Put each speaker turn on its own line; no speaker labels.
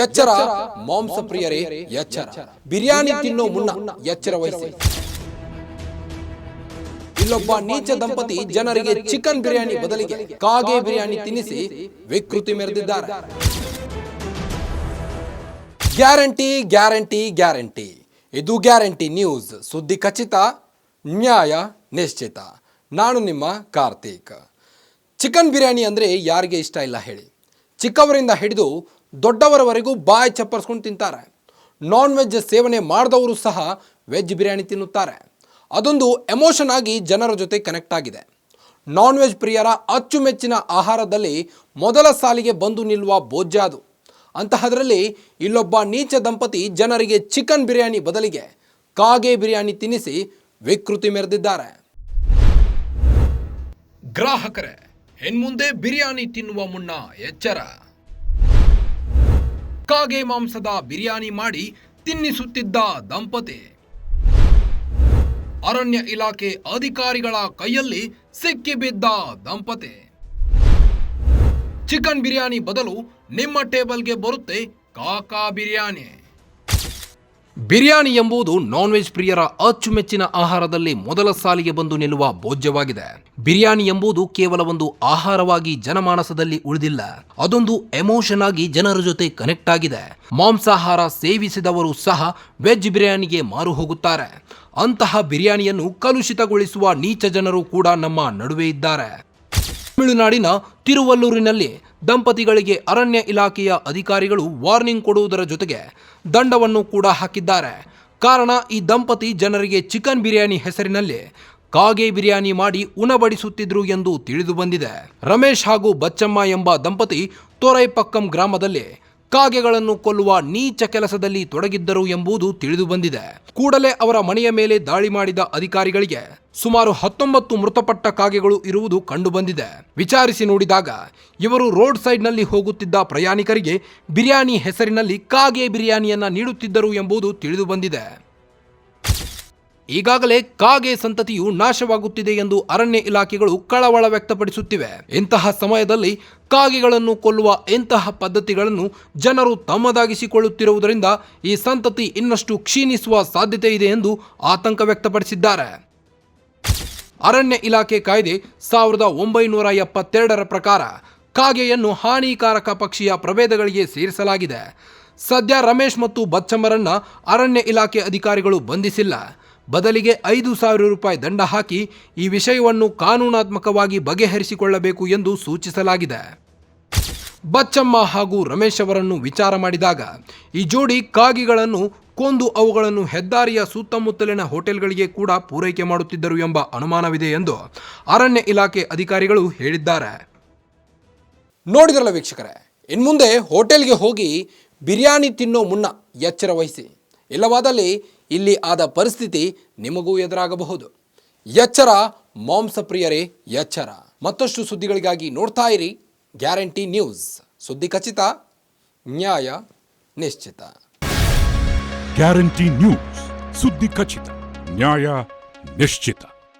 ಎಚ್ಚರ ಮಾಂಸ ಪ್ರಿಯರೇ ಎಚ್ಚರ. ಬಿರಿಯಾನಿ ತಿನ್ನೋ ಮುನ್ನ ಎಚ್ಚರ ವಹಿಸಿ. ಇಲ್ಲೊಬ್ಬ ನೀಚ ದಂಪತಿ ಜನರಿಗೆ ಚಿಕನ್ ಬಿರಿಯಾನಿ ಬದಲಿಗೆ ಕಾಗೆ ಬಿರಿಯಾನಿ ತಿನ್ನಿಸಿ ವಿಕೃತಿ ಮೆರೆದಿದ್ದಾರೆ. Guarantee guarantee guarantee. ಇದು ಗ್ಯಾರಂಟಿ ನ್ಯೂಸ್. ಸುದ್ದಿ ಖಚಿತ, ನ್ಯಾಯ ನಿಶ್ಚಿತ. ನಾನು ನಿಮ್ಮ ಕಾರ್ತಿಕ್. ಚಿಕನ್ ಬಿರಿಯಾನಿ ಅಂದರೆ ಯಾರಿಗೆ ಇಷ್ಟ ಇಲ್ಲ ಹೇಳಿ? ಚಿಕ್ಕವರಿಂದ ಹಿಡಿದು ದೊಡ್ಡವರವರೆಗೂ ಬಾಯಿ ಚಪ್ಪರಿಸ್ಕೊಂಡು ತಿಂತಾರೆ. ನಾನ್ ವೆಜ್ ಸೇವನೆ ಮಾಡಿದವರು ಸಹ ವೆಜ್ ಬಿರಿಯಾನಿ ತಿನ್ನುತ್ತಾರೆ. ಅದೊಂದು ಎಮೋಷನ್ ಆಗಿ ಜನರ ಜೊತೆ ಕನೆಕ್ಟ್ ಆಗಿದೆ. ನಾನ್ ವೆಜ್ ಪ್ರಿಯರ ಅಚ್ಚುಮೆಚ್ಚಿನ ಆಹಾರದಲ್ಲಿ ಮೊದಲ ಸಾಲಿಗೆ ಬಂದು ನಿಲ್ಲುವ ಭೋಜ್ಯ ಅದು. ಅಂತಹದರಲ್ಲಿ ಇಲ್ಲೊಬ್ಬ ನೀಚ ದಂಪತಿ ಜನರಿಗೆ ಚಿಕನ್ ಬಿರಿಯಾನಿ ಬದಲಿಗೆ ಕಾಗೆ ಬಿರಿಯಾನಿ ತಿನ್ನಿಸಿ ವಿಕೃತಿ ಮೆರೆದಿದ್ದಾರೆ. ಗ್ರಾಹಕರೇ, ಇನ್ಮುಂದೆ ಬಿರಿಯಾನಿ ತಿನ್ನುವ ಮುನ್ನ ಎಚ್ಚರ. ಕಾಗೆ ಮಾಂಸದ ಬಿರಿಯಾನಿ ಮಾಡಿ ತಿನ್ನಿಸುತ್ತಿದ್ದ ದಂಪತಿ. ಅರಣ್ಯ ಇಲಾಖೆ ಅಧಿಕಾರಿಗಳ ಕೈಯಲ್ಲಿ ಸಿಕ್ಕಿಬಿದ್ದ ದಂಪತಿ. ಚಿಕನ್ ಬಿರಿಯಾನಿ ಬದಲು ನಿಮ್ಮ ಟೇಬಲ್ಗೆ ಬರುತ್ತೆ ಕಾಕಾ ಬಿರಿಯಾನಿ. ಬಿರಿಯಾನಿ ಎಂಬುದು ನಾನ್ ವೆಜ್ ಪ್ರಿಯರ ಅಚ್ಚುಮೆಚ್ಚಿನ ಆಹಾರದಲ್ಲಿ ಮೊದಲ ಸಾಲಿಗೆ ಬಂದು ನಿಲ್ಲುವ ಭೋಜ್ಯವಾಗಿದೆ. ಬಿರಿಯಾನಿ ಎಂಬುದು ಕೇವಲ ಒಂದು ಆಹಾರವಾಗಿ ಜನಮಾನಸದಲ್ಲಿ ಉಳಿದಿಲ್ಲ, ಅದೊಂದು ಎಮೋಷನ್ ಆಗಿ ಜನರ ಜೊತೆ ಕನೆಕ್ಟ್ ಆಗಿದೆ. ಮಾಂಸಾಹಾರ ಸೇವಿಸಿದವರು ಸಹ ವೆಜ್ ಬಿರಿಯಾನಿಗೆ ಮಾರು ಹೋಗುತ್ತಾರೆ. ಅಂತಹ ಬಿರಿಯಾನಿಯನ್ನು ಕಲುಷಿತಗೊಳಿಸುವ ನೀಚ ಜನರು ಕೂಡ ನಮ್ಮ ನಡುವೆ ಇದ್ದಾರೆ. ತಮಿಳುನಾಡಿನ ತಿರುವಲ್ಲೂರಿನಲ್ಲಿ ದಂಪತಿಗಳಿಗೆ ಅರಣ್ಯ ಇಲಾಖೆಯ ಅಧಿಕಾರಿಗಳು ವಾರ್ನಿಂಗ್ ಕೊಡುವುದರ ಜೊತೆಗೆ ದಂಡವನ್ನು ಕೂಡ ಹಾಕಿದ್ದಾರೆ. ಕಾರಣ, ಈ ದಂಪತಿ ಜನರಿಗೆ ಚಿಕನ್ ಬಿರಿಯಾನಿ ಹೆಸರಿನಲ್ಲಿ ಕಾಗೆ ಬಿರಿಯಾನಿ ಮಾಡಿ ಉಣಬಡಿಸುತ್ತಿದ್ರು ಎಂದು ತಿಳಿದು ಬಂದಿದೆ. ರಮೇಶ್ ಹಾಗೂ ಬಚ್ಚಮ್ಮ ಎಂಬ ದಂಪತಿ ತೊರೈಪಕ್ಕಂ ಗ್ರಾಮದಲ್ಲಿ ಕಾಗೆಗಳನ್ನು ಕೊಲ್ಲುವ ನೀಚ ಕೆಲಸದಲ್ಲಿ ತೊಡಗಿದ್ದರು ಎಂಬುದು ತಿಳಿದು ಬಂದಿದೆ. ಕೂಡಲೇ ಅವರ ಮನೆಯ ಮೇಲೆ ದಾಳಿ ಮಾಡಿದ ಅಧಿಕಾರಿಗಳಿಗೆ ಸುಮಾರು 19 ಮೃತಪಟ್ಟ ಕಾಗೆಗಳು ಇರುವುದು ಕಂಡುಬಂದಿದೆ. ವಿಚಾರಿಸಿ ನೋಡಿದಾಗ ಇವರು ರೋಡ್ ಸೈಡ್ನಲ್ಲಿ ಹೋಗುತ್ತಿದ್ದ ಪ್ರಯಾಣಿಕರಿಗೆ ಬಿರಿಯಾನಿ ಹೆಸರಿನಲ್ಲಿ ಕಾಗೆ ಬಿರಿಯಾನಿಯನ್ನ ನೀಡುತ್ತಿದ್ದರು ಎಂಬುದು ತಿಳಿದು ಬಂದಿದೆ. ಈಗಾಗಲೇ ಕಾಗೆ ಸಂತತಿಯು ನಾಶವಾಗುತ್ತಿದೆ ಎಂದು ಅರಣ್ಯ ಇಲಾಖೆಗಳು ಕಳವಳ ವ್ಯಕ್ತಪಡಿಸುತ್ತಿವೆ. ಇಂತಹ ಸಮಯದಲ್ಲಿ ಕಾಗೆಗಳನ್ನು ಕೊಲ್ಲುವ ಇಂತಹ ಪದ್ಧತಿಗಳನ್ನು ಜನರು ತಮ್ಮದಾಗಿಸಿಕೊಳ್ಳುತ್ತಿರುವುದರಿಂದ ಈ ಸಂತತಿ ಇನ್ನಷ್ಟು ಕ್ಷೀಣಿಸುವ ಸಾಧ್ಯತೆ ಇದೆ ಎಂದು ಆತಂಕ ವ್ಯಕ್ತಪಡಿಸಿದ್ದಾರೆ. ಅರಣ್ಯ ಇಲಾಖೆ ಕಾಯ್ದೆ 1972ರ ಪ್ರಕಾರ ಕಾಗೆಯನ್ನು ಹಾನಿಕಾರಕ ಪಕ್ಷಿಯ ಪ್ರಭೇದಗಳಿಗೆ ಸೇರಿಸಲಾಗಿದೆ. ಸದ್ಯ ರಮೇಶ್ ಮತ್ತು ಬಚ್ಚಮ್ಮರನ್ನ ಅರಣ್ಯ ಇಲಾಖೆ ಅಧಿಕಾರಿಗಳು ಬಂಧಿಸಿಲ್ಲ. ಬದಲಿಗೆ 5,000 ರೂಪಾಯಿ ದಂಡ ಹಾಕಿ ಈ ವಿಷಯವನ್ನು ಕಾನೂನಾತ್ಮಕವಾಗಿ ಬಗೆಹರಿಸಿಕೊಳ್ಳಬೇಕು ಎಂದು ಸೂಚಿಸಲಾಗಿದೆ. ಬಚ್ಚಮ್ಮ ಹಾಗೂ ರಮೇಶ್ ಅವರನ್ನು ವಿಚಾರ ಮಾಡಿದಾಗ ಈ ಜೋಡಿ ಕಾಗೆಗಳನ್ನು ಕೊಂದು ಅವುಗಳನ್ನು ಹೆದ್ದಾರಿಯ ಸುತ್ತಮುತ್ತಲಿನ ಹೋಟೆಲ್ಗಳಿಗೆ ಕೂಡ ಪೂರೈಕೆ ಮಾಡುತ್ತಿದ್ದರು ಎಂಬ ಅನುಮಾನವಿದೆ ಎಂದು ಅರಣ್ಯ ಇಲಾಖೆ ಅಧಿಕಾರಿಗಳು ಹೇಳಿದ್ದಾರೆ. ನೋಡಿದ್ರಲ್ಲ ವೀಕ್ಷಕರೇ, ಇನ್ಮುಂದೆ ಹೋಟೆಲ್ಗೆ ಹೋಗಿ ಬಿರಿಯಾನಿ ತಿನ್ನೋ ಮುನ್ನ ಎಚ್ಚರ ವಹಿಸಿ. ಇಲ್ಲವಾದಲ್ಲಿ ಇಲ್ಲಿ ಆದ ಪರಿಸ್ಥಿತಿ ನಿಮಗೂ ಎದುರಾಗಬಹುದು. ಎಚ್ಚರ ಮಾಂಸ ಪ್ರಿಯರೇ ಎಚ್ಚರ. ಮತ್ತಷ್ಟು ಸುದ್ದಿಗಳಿಗಾಗಿ ನೋಡ್ತಾ ಇರಿ ಗ್ಯಾರಂಟಿ ನ್ಯೂಸ್. ಸುದ್ದಿ ಖಚಿತ, ನ್ಯಾಯ ನಿಶ್ಚಿತ.
ಗ್ಯಾರಂಟಿ ನ್ಯೂಸ್, ಸುದ್ದಿ ಖಚಿತ, ನ್ಯಾಯ ನಿಶ್ಚಿತ.